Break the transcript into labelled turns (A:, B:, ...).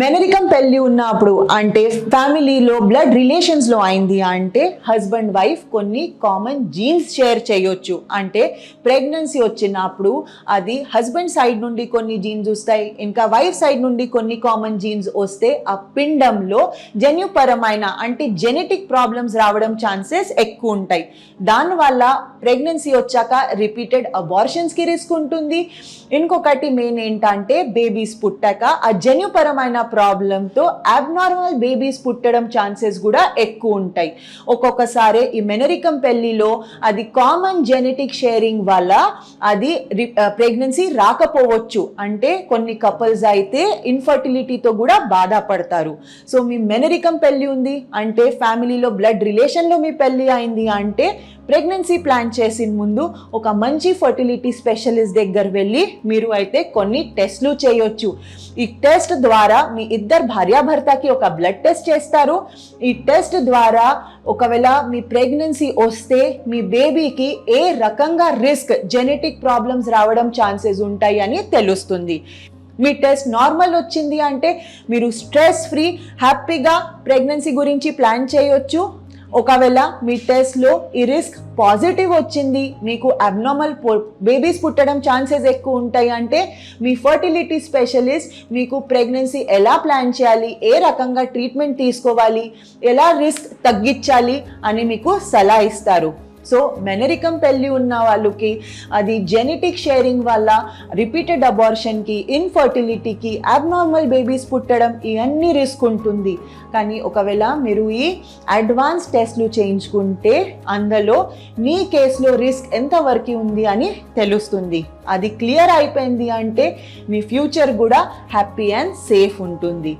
A: మెనరికం పెళ్లి ఉన్నప్పుడు అంటే ఫ్యామిలీలో బ్లడ్ రిలేషన్స్లో అయింది అంటే హస్బెండ్ వైఫ్ కొన్ని కామన్ జీన్స్ షేర్ చేయొచ్చు. అంటే ప్రెగ్నెన్సీ వచ్చినప్పుడు అది హస్బెండ్ సైడ్ నుండి కొన్ని జీన్స్ వస్తాయి, ఇంకా వైఫ్ సైడ్ నుండి కొన్ని కామన్ జీన్స్ వస్తే ఆ పిండంలో జన్యుపరమైన అంటే జెనెటిక్ ప్రాబ్లమ్స్ రావడం ఛాన్సెస్ ఎక్కువ ఉంటాయి. దానివల్ల ప్రెగ్నెన్సీ వచ్చాక రిపీటెడ్ అబార్షన్స్కి రిస్క్ ఉంటుంది. ఇంకొకటి మెయిన్ ఏంటంటే బేబీస్ పుట్టాక ఆ జన్యుపరమైన ప్రాబ్లంతో అబ్నార్మల్ బేబీస్ పుట్టడం ఛాన్సెస్ కూడా ఎక్కువ ఉంటాయి. ఒక్కొక్కసారి ఈ మెనరికం పెళ్లిలో అది కామన్ జెనెటిక్ షేరింగ్ వల్ల అది ప్రెగ్నెన్సీ రాకపోవచ్చు. అంటే కొన్ని కపుల్స్ అయితే ఇన్ఫర్టిలిటీతో కూడా బాధపడతారు. సో మీ మెనరికం పెళ్లి ఉంది అంటే ఫ్యామిలీలో బ్లడ్ రిలేషన్లో మీ పెళ్లి అయింది అంటే ప్రెగ్నెన్సీ ప్లాన్ చేసిన ముందు ఒక మంచి ఫర్టిలిటీ స్పెషలిస్ట్ దగ్గర వెళ్ళి మీరు అయితే కొన్ని టెస్ట్లు చేయొచ్చు. ఈ టెస్ట్ ద్వారా మీ ఇద్దరు భార్యాభర్తకి ఒక బ్లడ్ టెస్ట్ చేస్తారు. ఈ టెస్ట్ ద్వారా ఒకవేళ మీ ప్రెగ్నెన్సీ వస్తే మీ బేబీకి ఏ రకంగా రిస్క్ జెనెటిక్ ప్రాబ్లమ్స్ రావడం ఛాన్సెస్ ఉంటాయి అని తెలుస్తుంది. మీ టెస్ట్ నార్మల్ వచ్చింది అంటే మీరు స్ట్రెస్ ఫ్రీ హ్యాపీగా ప్రెగ్నెన్సీ గురించి ప్లాన్ చేయొచ్చు. ఒకవేళ మీ టెస్ట్లో ఈ రిస్క్ పాజిటివ్ వచ్చింది, మీకు అబ్నార్మల్ బేబీస్ పుట్టడం ఛాన్సెస్ ఎక్కువ ఉంటాయి అంటే మీ ఫర్టిలిటీ స్పెషలిస్ట్ మీకు ప్రెగ్నెన్సీ ఎలా ప్లాన్ చేయాలి, ఏ రకంగా ట్రీట్మెంట్ తీసుకోవాలి, ఎలా రిస్క్ తగ్గించాలి అని మీకు సలహా ఇస్తారు. సో మెనరికం పెళ్లి ఉన్న వాళ్ళకి అది జెనెటిక్ షేరింగ్ వల్ల రిపీటెడ్ అబార్షన్కి, ఇన్ఫర్టిలిటీకి, అబ్నార్మల్ బేబీస్ పుట్టడం ఇవన్నీ రిస్క్ ఉంటుంది. కానీ ఒకవేళ మీరు ఈ అడ్వాన్స్ టెస్ట్లు చేయించుకుంటే అందులో మీ కేసులో రిస్క్ ఎంతవరకు ఉంది అని తెలుస్తుంది. అది క్లియర్ అయిపోయింది అంటే మీ ఫ్యూచర్ కూడా హ్యాపీ అండ్ సేఫ్ ఉంటుంది.